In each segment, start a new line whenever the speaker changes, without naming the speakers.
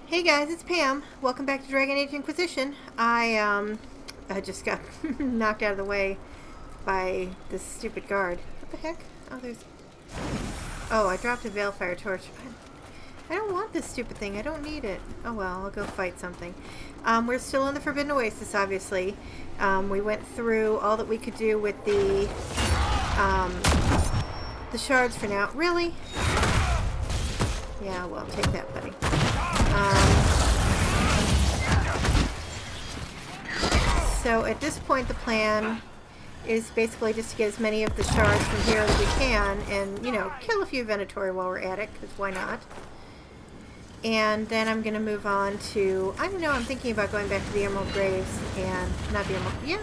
Hey guys, it's Pam. Welcome back to Dragon Age Inquisition. I just got knocked out of the way by this stupid guard. What the heck? Oh, I dropped a Veilfire torch. I don't want this stupid thing. I don't need it. Oh well, I'll go fight something. We're still in the Forbidden Oasis, obviously. We went through all that we could do with the shards for now. Really? Yeah, well, take that, buddy. So at this point the plan is basically just to get as many of the shards from here as we can and, you know, kill a few Venatori while we're at it, because why not? And then I'm going to move on to, I don't know, I'm thinking about going back to the Emerald Graves and, not the Emerald, yeah,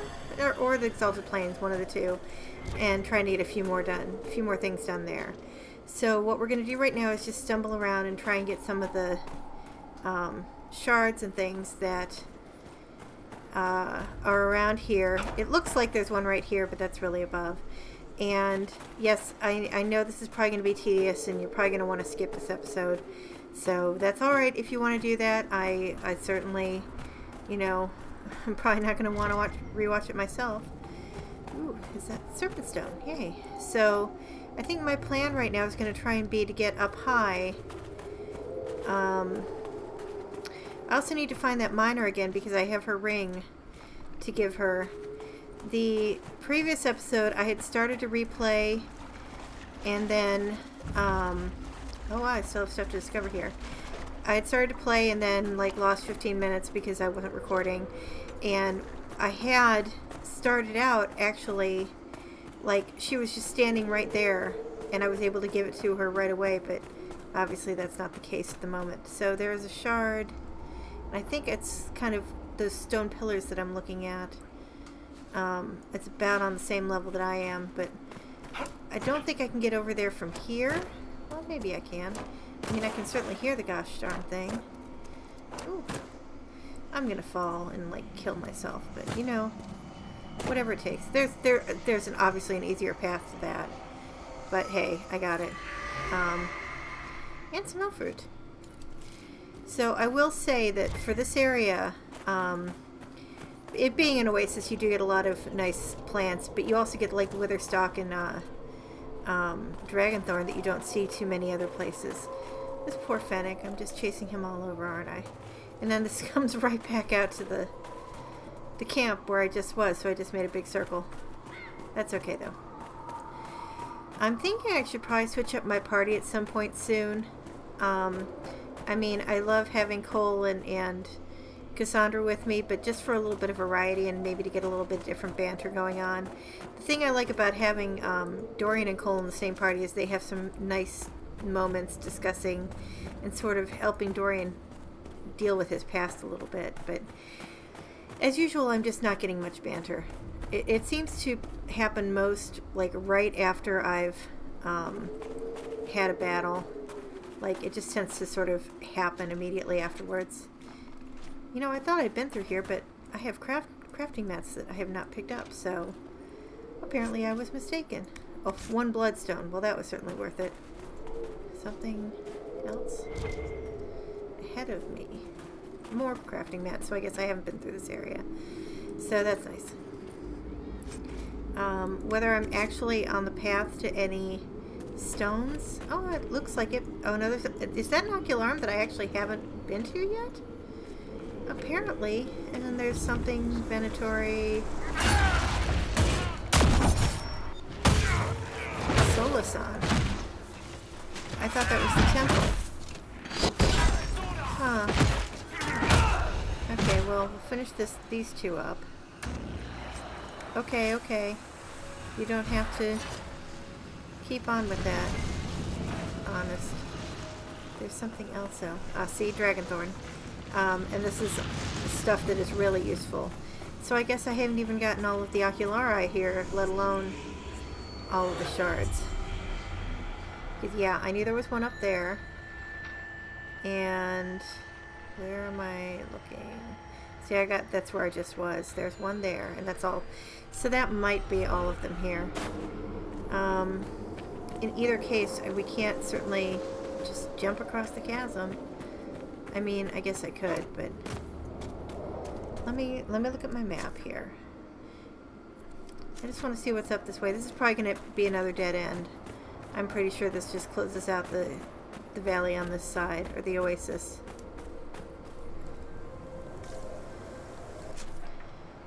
or the Exalted Plains, one of the two, and trying to get a few more things done there. So what we're going to do right now is just stumble around and try and get some of the shards and things that are around here. It looks like there's one right here, but that's really above. And yes, I know this is probably going to be tedious and you're probably going to want to skip this episode. So that's alright if you want to do that. I certainly, you know, I'm probably not going to want to rewatch it myself. Ooh, is that Serpent Stone? Yay. So I think my plan right now is going to try and be to get up high. I also need to find that miner again because I have her ring to give her. The previous episode I had started to replay and then oh wow, I still have stuff to discover here. I had started to play and then like lost 15 minutes because I wasn't recording, and I had started out actually like she was just standing right there and I was able to give it to her right away, but obviously that's not the case at the moment. So there's a shard. I think it's kind of those stone pillars that I'm looking at. It's about on the same level that I am, but I don't think I can get over there from here. Well, maybe I can. I mean, I can certainly hear the gosh darn thing. Ooh. I'm gonna fall and like kill myself, but you know, whatever it takes. There's obviously an easier path to that, but hey, I got it. And some elf fruit. So I will say that for this area, it being an oasis, you do get a lot of nice plants, but you also get like Witherstock and Dragonthorn that you don't see too many other places. This poor Fennec, I'm just chasing him all over, aren't I? And then this comes right back out to the camp where I just was, so I just made a big circle. That's okay though. I'm thinking I should probably switch up my party at some point soon. I mean, I love having Cole and Cassandra with me, but just for a little bit of variety and maybe to get a little bit different banter going on. The thing I like about having Dorian and Cole in the same party is they have some nice moments discussing and sort of helping Dorian deal with his past a little bit. But as usual, I'm just not getting much banter. It seems to happen most like right after I've had a battle. Like, it just tends to sort of happen immediately afterwards. You know, I thought I'd been through here, but I have crafting mats that I have not picked up, so apparently I was mistaken. Oh, one bloodstone. Well, that was certainly worth it. Something else ahead of me. More crafting mats, so I guess I haven't been through this area. So that's nice. Whether I'm actually on the path to any stones. Oh, it looks like it. Oh no, is that an ocularm that I actually haven't been to yet? Apparently. And then there's something Venatori. Solasan. I thought that was the temple. Huh. Okay, well, we'll finish these two up. Okay. You don't have to keep on with that. Honest. There's something else though. See, Dragonthorn. And this is stuff that is really useful. So I guess I haven't even gotten all of the Ocularii here, let alone all of the shards. Because yeah, I knew there was one up there. And where am I looking? See, that's where I just was. There's one there, and that's all. So that might be all of them here. In either case, we can't certainly just jump across the chasm. I mean, I guess I could, but let me look at my map here. I just want to see what's up this way. This is probably going to be another dead end. I'm pretty sure this just closes out the valley on this side, or the oasis.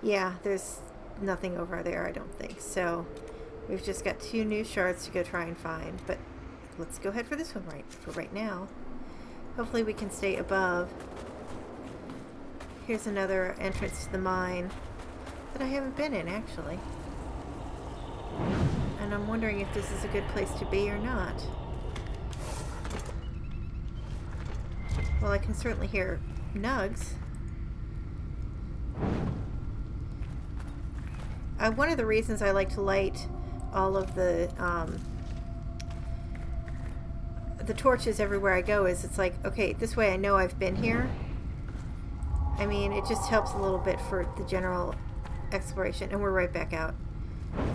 Yeah, there's nothing over there, I don't think. So we've just got 2 new shards to go try and find, but let's go ahead for this one for right now. Hopefully we can stay above. Here's another entrance to the mine that I haven't been in, actually. And I'm wondering if this is a good place to be or not. Well, I can certainly hear nugs. One of the reasons I like to light all of the torches everywhere I go is it's like, okay, this way I know I've been here. I mean, it just helps a little bit for the general exploration, and we're right back out.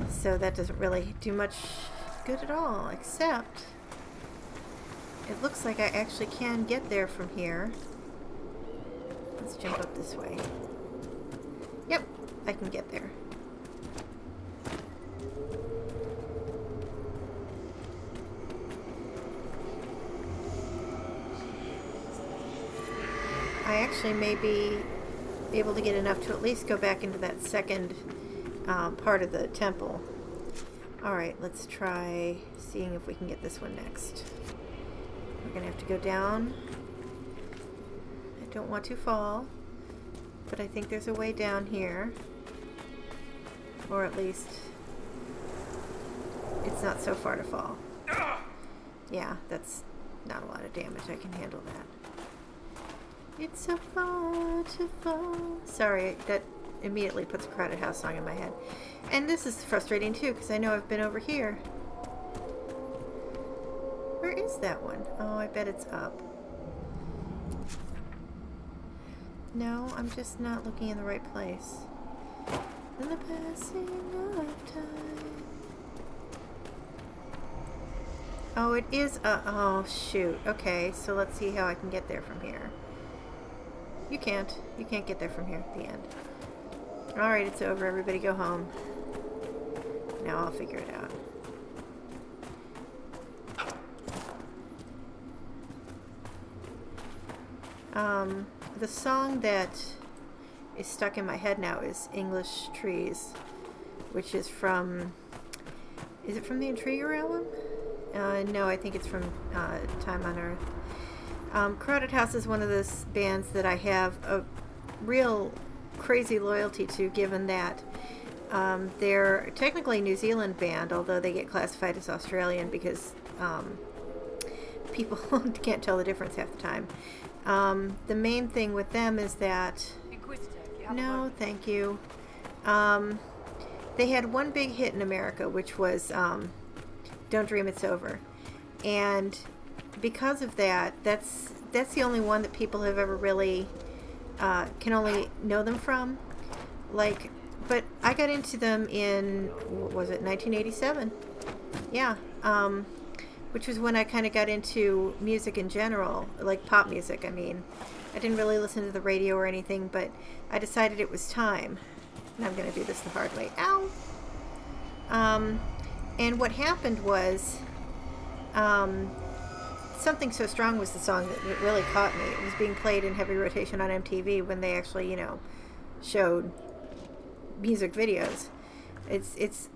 So that doesn't really do much good at all, except it looks like I actually can get there from here. Let's jump up this way. Yep, I can get there. I actually may be able to get enough to at least go back into that second part of the temple. Alright, let's try seeing if we can get this one next. We're going to have to go down. I don't want to fall, but I think there's a way down here. Or at least it's not so far to fall. Yeah, that's not a lot of damage. I can handle that. It's so far to fall. Sorry, that immediately puts a Crowded House song in my head. And this is frustrating too, because I know I've been over here. Where is that one? Oh, I bet it's up. No, I'm just not looking in the right place. In the passing of time. Oh, it is oh, shoot. Okay, so let's see how I can get there from here. You can't. You can't get there from here at the end. Alright, it's over. Everybody go home. Now I'll figure it out. The song that is stuck in my head now is English Trees, which is from... Is it from the Intriguer album? No, I think it's from Time on Earth. Crowded House is one of those bands that I have a real crazy loyalty to, given that they're technically a New Zealand band, although they get classified as Australian because people can't tell the difference half the time. The main thing with them is that... No, thank you. They had one big hit in America, which was Don't Dream It's Over. And because of that, that's the only one that people have ever really can only know them from. Like, but I got into them in, what was it, 1987? Yeah, which was when I kind of got into music in general, like pop music. I mean, I didn't really listen to the radio or anything, but I decided it was time. And I'm going to do this the hard way. Ow! And what happened was, Something So Strong was the song that really caught me. It was being played in heavy rotation on MTV when they actually, you know, showed music videos. It's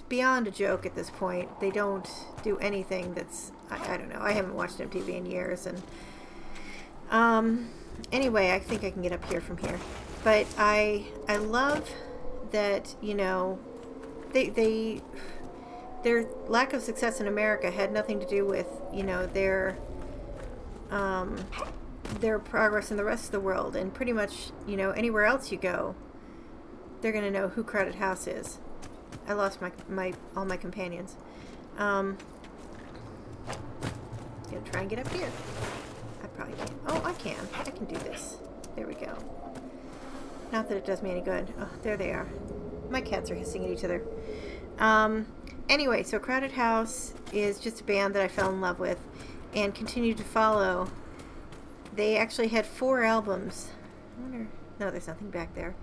beyond a joke at this point. They don't do anything that's, I don't know. I haven't watched MTV in years, and anyway, I think I can get up here from here. But I love that, you know, their lack of success in America had nothing to do with, you know, their progress in the rest of the world. And pretty much, you know, anywhere else you go, they're going to know who Crowded House is. I lost all my companions. Gonna try and get up here. I probably can't. Oh, I can. I can do this. There we go. Not that it does me any good. Oh, there they are. My cats are hissing at each other. Anyway, so Crowded House is just a band that I fell in love with and continue to follow. they actually had 4 albums. I wonder, no, there's nothing back there.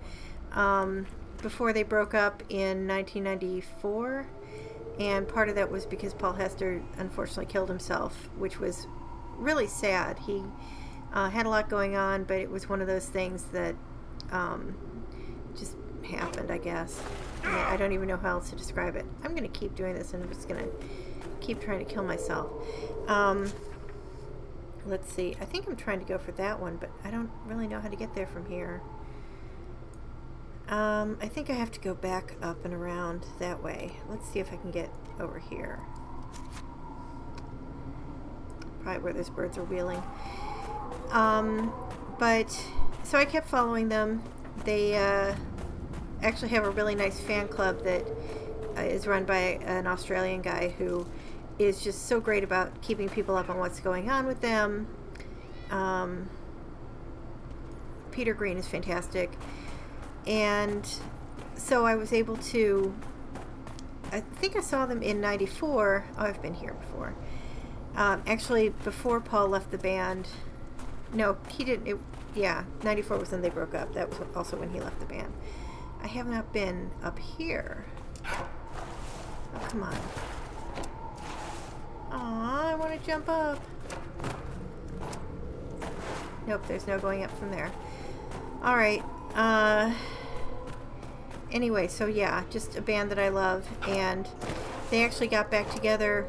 Before they broke up in 1994, and part of that was because Paul Hester unfortunately killed himself, which was really sad. He had a lot going on, but it was one of those things that just happened, I guess. I don't even know how else to describe it. I'm going to keep doing this, and I'm just going to keep trying to kill myself. Let's see. I think I'm trying to go for that one, but I don't really know how to get there from here. I think I have to go back up and around that way. Let's see if I can get over here. Probably where those birds are wheeling. But, so I kept following them. They actually have a really nice fan club that is run by an Australian guy who is just so great about keeping people up on what's going on with them. Peter Green is fantastic. And so I was able to, I think I saw them in 94. Oh, I've been here before. Actually, before Paul left the band. No, he didn't. 94 was when they broke up. That was also when he left the band. I have not been up here. Oh, come on. Aw, I want to jump up. Nope, there's no going up from there. Alright. Anyway, so yeah, just a band that I love, and they actually got back together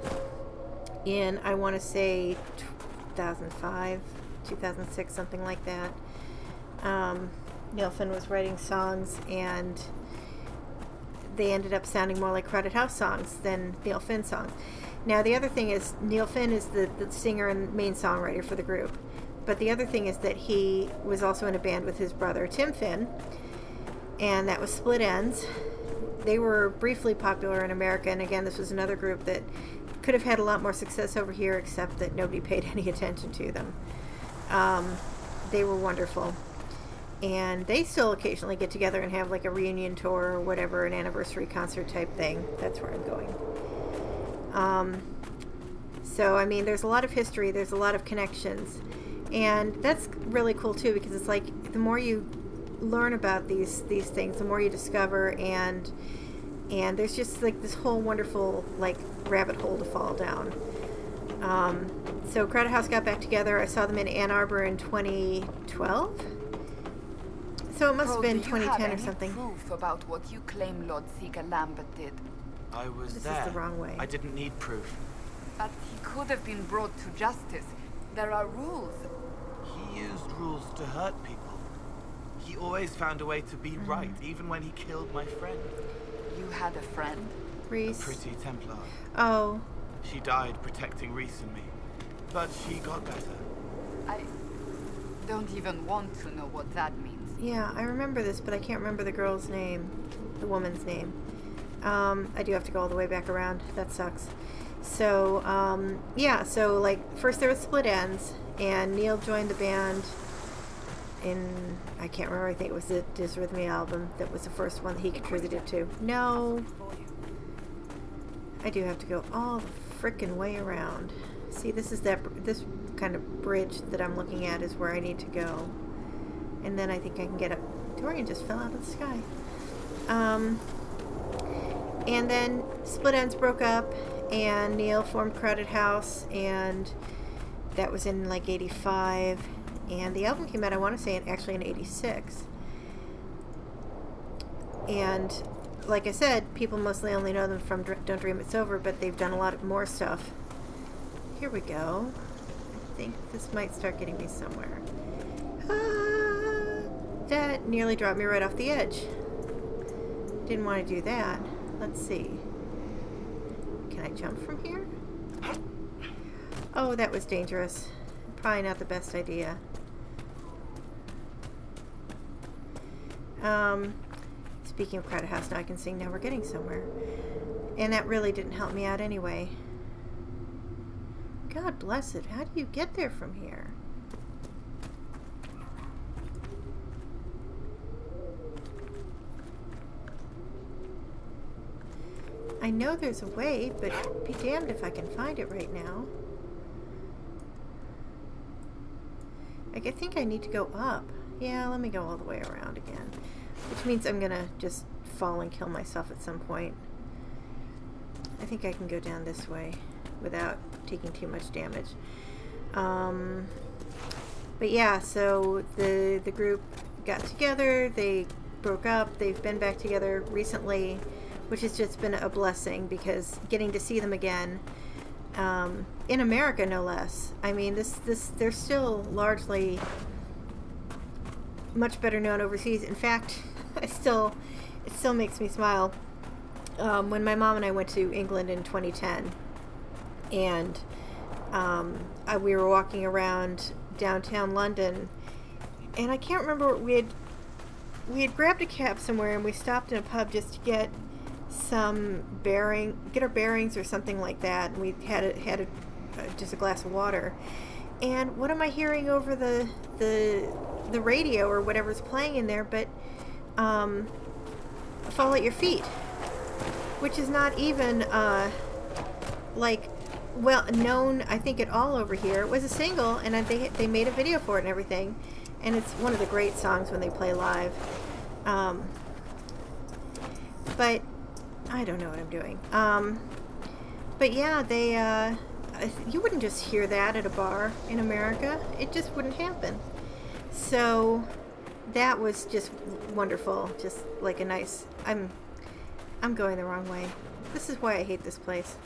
in, I want to say, 2005, 2006, something like that. Neil Finn was writing songs, and they ended up sounding more like Crowded House songs than Neil Finn songs. Now, the other thing is, Neil Finn is the singer and main songwriter for the group. But the other thing is that he was also in a band with his brother, Tim Finn, and that was Split Enz. They were briefly popular in America, and again, this was another group that could have had a lot more success over here, except that nobody paid any attention to them. They were wonderful. And they still occasionally get together and have like a reunion tour or whatever, an anniversary concert type thing. That's where I'm going. So, I mean, there's a lot of history, there's a lot of connections. And that's really cool too, because it's like the more you learn about these things, the more you discover, and there's just like this whole wonderful like rabbit hole to fall down. So Crowded House got back together. I saw them in Ann Arbor in 2012. So it must have been 2010 or something.
Do you have any proof about what you claim Lord Seeker Lambert did?
I was
This
there.
is the wrong way.
I didn't need proof.
But he could have been brought to justice. There are rules.
He used rules to hurt people. He always found a way to be right, even when he killed my friend.
You had a friend?
A
Reese.
pretty Templar.
Oh.
She died protecting Reese and me. But she got better.
I don't even want to know what that means.
Yeah, I remember this, but I can't remember the girl's name, the woman's name. I do have to go all the way back around. That sucks. So, yeah, so, like, first there was Split Enz, and Neil joined the band in, I can't remember, I think it was the Dysrhythmia album that was the first one that he contributed to. No. I do have to go all the frickin' way around. See, this is this kind of bridge that I'm looking at is where I need to go. And then I think I can get up. Dorian just fell out of the sky. And then Split Enz broke up, and Neil formed Crowded House, and that was in like 85. And the album came out, I want to say, actually in 86. And like I said, people mostly only know them from Don't Dream It's Over, but they've done a lot of more stuff. Here we go. I think this might start getting me somewhere. That nearly dropped me right off the edge. Didn't want to do that. Let's see. Can I jump from here? Oh, that was dangerous. Probably not the best idea. Speaking of Crowded House, now I can sing Now We're Getting Somewhere. And that really didn't help me out anyway. God bless it. How do you get there from here? I know there's a way, but be damned if I can find it right now. I think I need to go up. Yeah, let me go all the way around again. Which means I'm gonna just fall and kill myself at some point. I think I can go down this way without taking too much damage. But yeah, so the group got together, they broke up, they've been back together recently, which has just been a blessing because getting to see them again, in America no less. I mean, they're still largely much better known overseas. In fact, it still makes me smile. When my mom and I went to England in 2010, and we were walking around downtown London, and I can't remember, we had grabbed a cab somewhere, and we stopped in a pub just to get get our bearings or something like that, and we had just a glass of water. And what am I hearing over the radio or whatever's playing in there but Fall at Your Feet, which is not even like well known, I think, at all over here. It was a single, and they made a video for it and everything, and it's one of the great songs when they play live. But I don't know what I'm doing. But yeah, they you wouldn't just hear that at a bar in America. It just wouldn't happen. So that was just wonderful. Just like a nice... I'm going the wrong way. This is why I hate this place.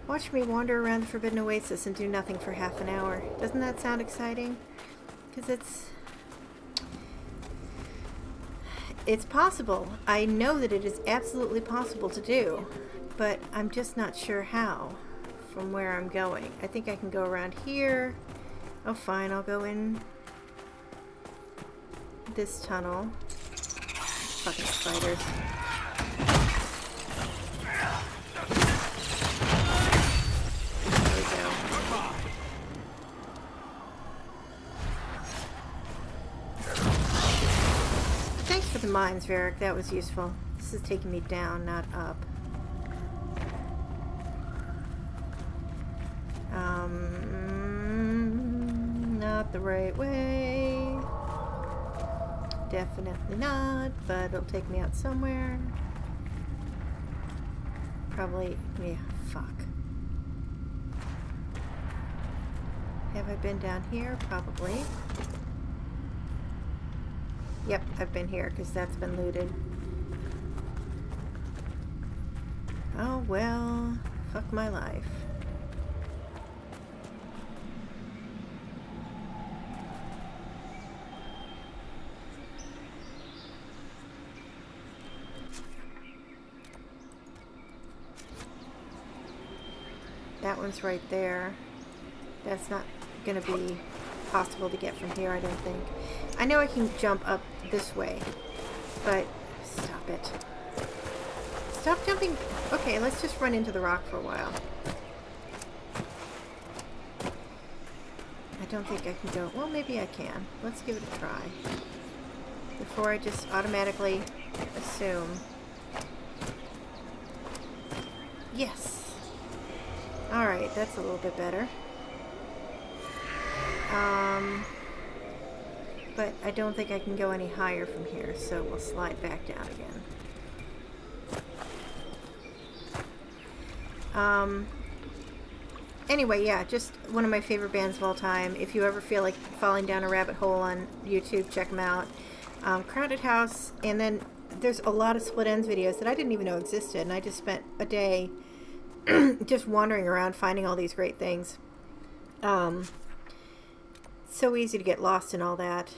Watch me wander around the Forbidden Oasis and do nothing for half an hour. Doesn't that sound exciting? Because it's possible. I know that it is absolutely possible to do, but I'm just not sure how from where I'm going. I think I can go around here. Oh, fine. I'll go in this tunnel. Fucking spiders. There we go. Thanks for the mines, Varric. That was useful. This is taking me down, not up. Not the right way. Definitely not, but it'll take me out somewhere. Probably, yeah, fuck. Have I been down here? Probably. Yep, I've been here because that's been looted. Oh well, fuck my life. That one's right there. That's not going to be possible to get from here, I don't think. I know I can jump up this way, but stop it. Stop jumping. Okay, let's just run into the rock for a while. I don't think I can go. Well, maybe I can. Let's give it a try. Before I just automatically assume. Yes. Alright, that's a little bit better. But I don't think I can go any higher from here, so we'll slide back down again. Anyway, yeah, just one of my favorite bands of all time. If you ever feel like falling down a rabbit hole on YouTube, check them out. Crowded House, and then there's a lot of Split Ends videos that I didn't even know existed, and I just spent a day just wandering around finding all these great things. So easy to get lost in all that.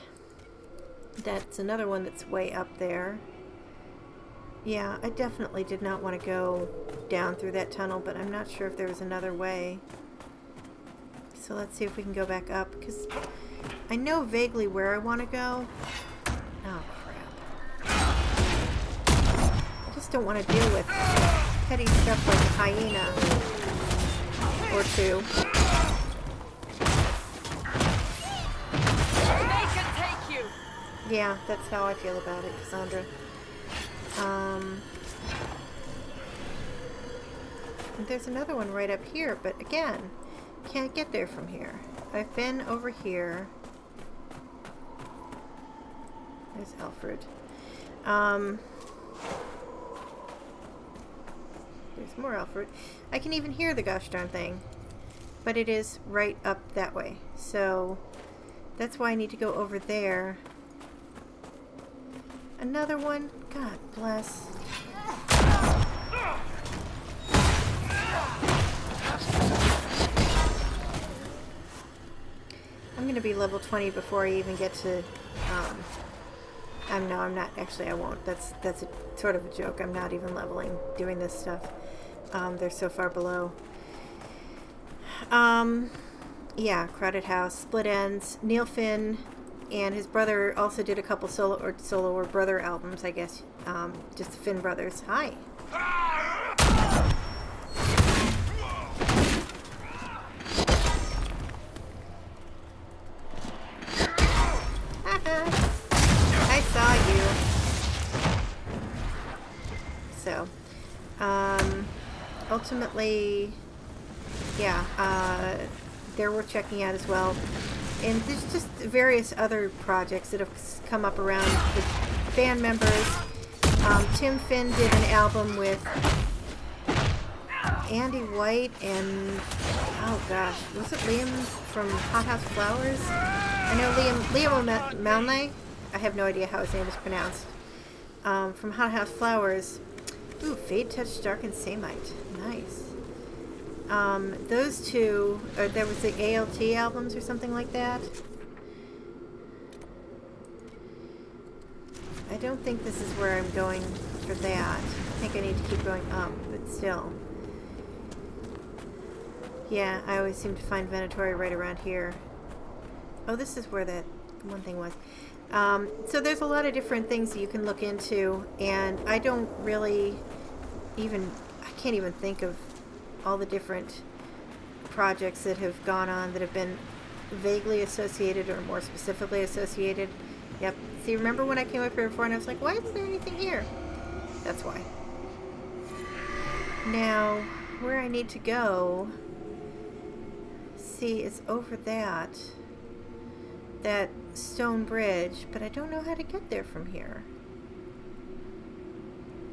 That's another one that's way up there. Yeah, I definitely did not want to go down through that tunnel, but I'm not sure if there was another way. So let's see if we can go back up, because I know vaguely where I want to go. Oh, crap. I just don't want to deal with petty stuff like a hyena or two.
They can take you.
Yeah, that's how I feel about it, Cassandra. And there's another one right up here, but again, can't get there from here. I've been over here. There's Alfred. There's more Alfred. I can even hear the gosh darn thing. But it is right up that way. So that's why I need to go over there. Another one? God bless. I'm going to be level 20 before I even get to... no, I'm not. Actually, I won't. That's a sort of a joke. I'm not even leveling doing this stuff. They're so far below. Yeah, Crowded House, Split Ends, Neil Finn, and his brother also did a couple solo or brother albums, I guess. Just the Finn brothers. Hi. I saw you. So, ultimately, yeah, they're worth checking out as well. And there's just various other projects that have come up around the band members. Tim Finn did an album with Andy White and, oh gosh, was it Liam from Hot House Flowers? I know Liam O'Malley. I have no idea how his name is pronounced. From Hot House Flowers. Ooh, Fade Touch Dark and Samite. Nice. Those two, there was the ALT albums or something like that. I don't think this is where I'm going for that. I think I need to keep going up, but still. Yeah, I always seem to find Venatori right around here. Oh, this is where that one thing was. So there's a lot of different things that you can look into, and I don't really I can't even think of all the different projects that have gone on that have been vaguely associated or more specifically associated. Yep. See, remember when I came up here before and I was like, why isn't there anything here? That's why. Now, where I need to go, see, is over that stone bridge, but I don't know how to get there from here.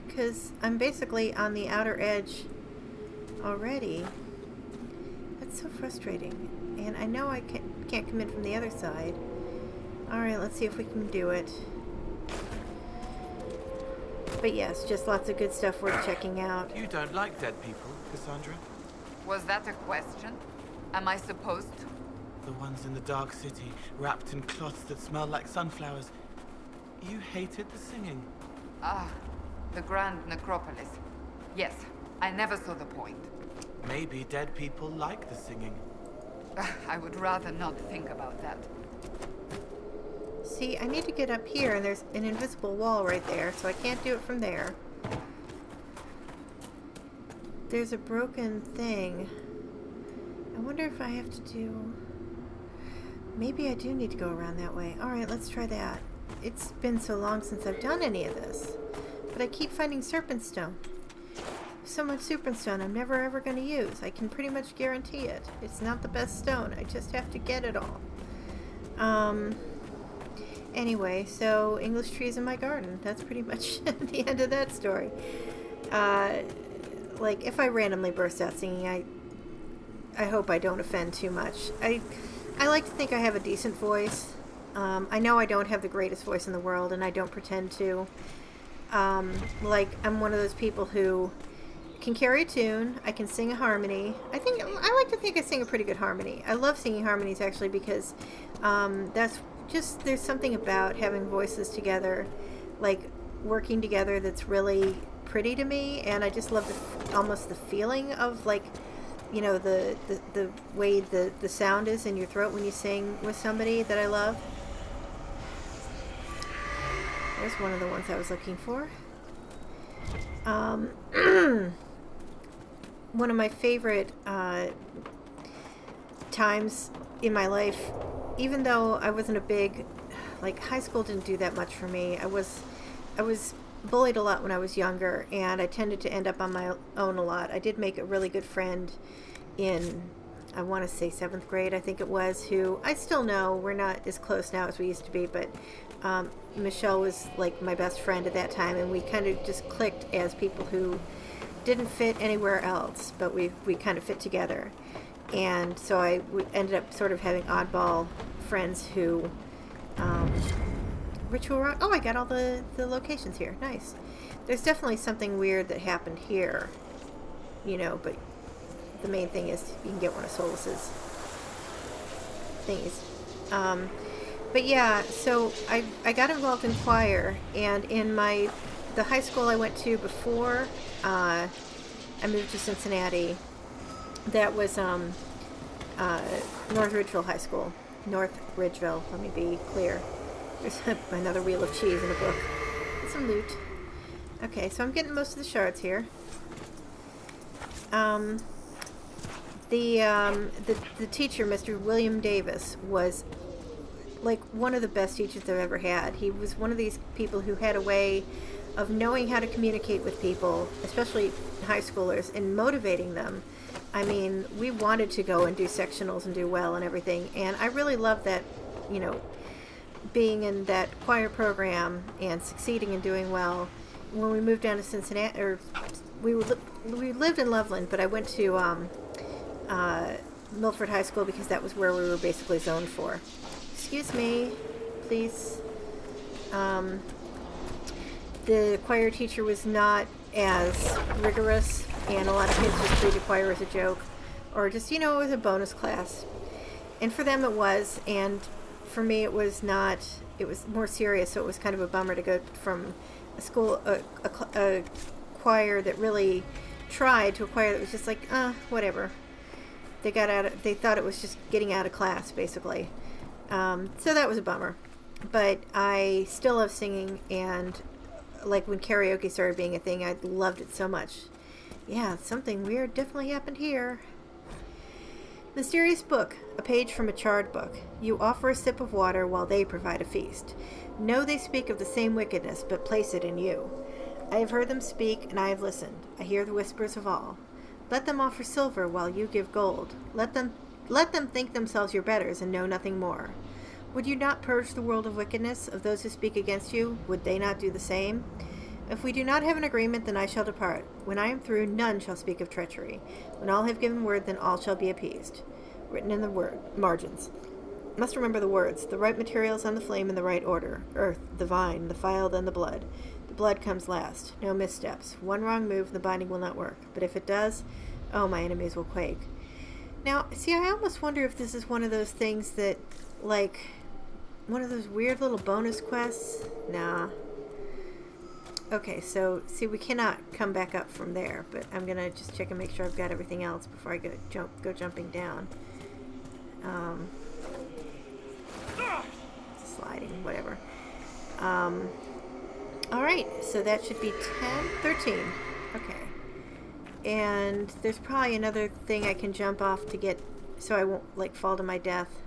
Because I'm basically on the outer edge already. That's so frustrating. And I know I can't come in from the other side. Alright, let's see if we can do it. But yes, just lots of good stuff worth checking out.
You don't like dead people, Cassandra?
Was that a question? Am I supposed to?
The ones in the dark city, wrapped in cloths that smell like sunflowers. You hated the singing.
Ah, the Grand Necropolis. Yes, I never saw the point.
Maybe dead people like the singing.
I would rather not think about that.
See, I need to get up here, and there's an invisible wall right there, so I can't do it from there. There's a broken thing. I wonder if I have to do... Maybe I do need to go around that way. Alright, let's try that. It's been so long since I've done any of this. But I keep finding serpent stone. So much serpent stone I'm never ever going to use. I can pretty much guarantee it. It's not the best stone. I just have to get it all. Anyway, so English trees in my garden. That's pretty much the end of that story. Like, if I randomly burst out singing, I hope I don't offend too much. I like to think I have a decent voice. I know I don't have the greatest voice in the world, and I don't pretend to. Like, I'm one of those people who can carry a tune. I can sing a harmony. I like to think I sing a pretty good harmony. I love singing harmonies, actually, because that's just, there's something about having voices together, like working together, that's really pretty to me. And I just love almost the feeling of, like, you know, the way the sound is in your throat when you sing with somebody that I love. There's one of the ones I was looking for. One of my favorite times in my life, even though I wasn't a big, like, high school didn't do that much for me. I was bullied a lot when I was younger, and I tended to end up on my own a lot. I did make a really good friend in I want to say 7th grade, I think it was, who I still know. We're not as close now as we used to be, but Michelle was like my best friend at that time, and we kind of just clicked as people who didn't fit anywhere else, but we kind of fit together. And so we ended up sort of having oddball friends who ritual rock. Oh, I got all the locations here. Nice. There's definitely something weird that happened here, you know, but the main thing is you can get one of Solus's thingies. But yeah, so I got involved in choir, and in the high school I went to before I moved to Cincinnati, that was North Ridgeville High School. North Ridgeville, let me be clear. There's another wheel of cheese in a book. And some loot. Okay, so I'm getting most of the shards here. The teacher, Mr. William Davis, was like one of the best teachers I've ever had. He was one of these people who had a way of knowing how to communicate with people, especially high schoolers, and motivating them. I mean, we wanted to go and do sectionals and do well and everything, and I really loved that, you know, being in that choir program and succeeding and doing well. When we moved down to Cincinnati, or we lived in Loveland, but I went to Milford High School because that was where we were basically zoned for. Excuse me, please. The choir teacher was not as rigorous, and a lot of kids just treated choir as a joke, or just, you know, it was a bonus class. And for them it was, and for me it was not. It was more serious, so it was kind of a bummer to go from a school, a choir that really tried, to a choir that was just like, whatever. They thought it was just getting out of class, basically. So that was a bummer. But I still love singing, and like when karaoke started being a thing, I loved it so much. Yeah, something weird definitely happened here. Mysterious book, a page from a charred book. You offer a sip of water while they provide a feast. Know they speak of the same wickedness, but place it in you. I have heard them speak, and I have listened. I hear the whispers of all. Let them offer silver while you give gold. Let them think themselves your betters and know nothing more. Would you not purge the world of wickedness, of those who speak against you? Would they not do the same? If we do not have an agreement, then I shall depart. When I am through, none shall speak of treachery. When all have given word, then all shall be appeased. Written in the margins. Must remember the words. The right materials on the flame in the right order. Earth, the vine, the file, then the blood. The blood comes last. No missteps. One wrong move, the binding will not work. But if it does, oh, my enemies will quake. Now, see, I almost wonder if this is one of those things that, like, one of those weird little bonus quests. Nah. Okay, so, see, we cannot come back up from there, but I'm going to just check and make sure I've got everything else before I go jumping down. Sliding, whatever. Alright, so that should be 13. Okay. And there's probably another thing I can jump off to get, so I won't, like, fall to my death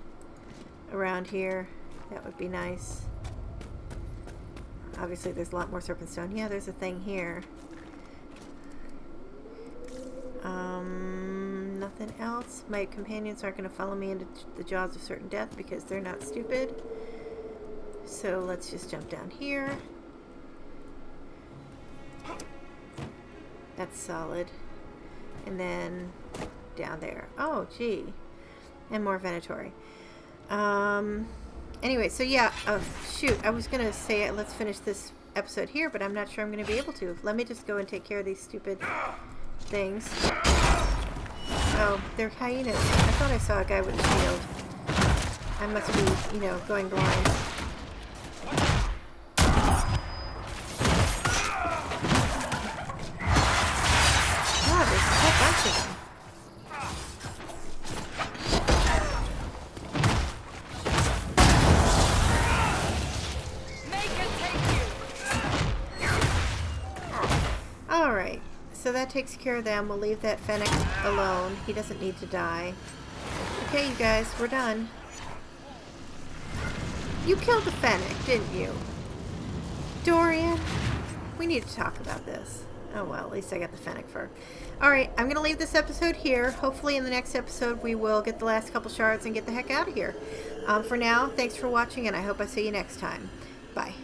around here. That would be nice. Obviously, there's a lot more serpentstone. Yeah, there's a thing here. Nothing else. My companions aren't going to follow me into the jaws of certain death because they're not stupid. So let's just jump down here. That's solid. And then down there. Oh, gee. And more Venatori. Anyway, so yeah. Oh, shoot. I was going to say let's finish this episode here, but I'm not sure I'm going to be able to. Let me just go and take care of these stupid things. Oh, they're hyenas. I thought I saw a guy with a shield. I must be, going blind. God, there's a whole bunch of them. Alright, so that takes care of them. We'll leave that Fennec alone. He doesn't need to die. Okay, you guys, we're done. You killed the Fennec, didn't you? Dorian, we need to talk about this. Oh well, at least I got the fennec fur. Alright, I'm going to leave this episode here. Hopefully in the next episode we will get the last couple shards and get the heck out of here. For now, thanks for watching, and I hope I see you next time. Bye.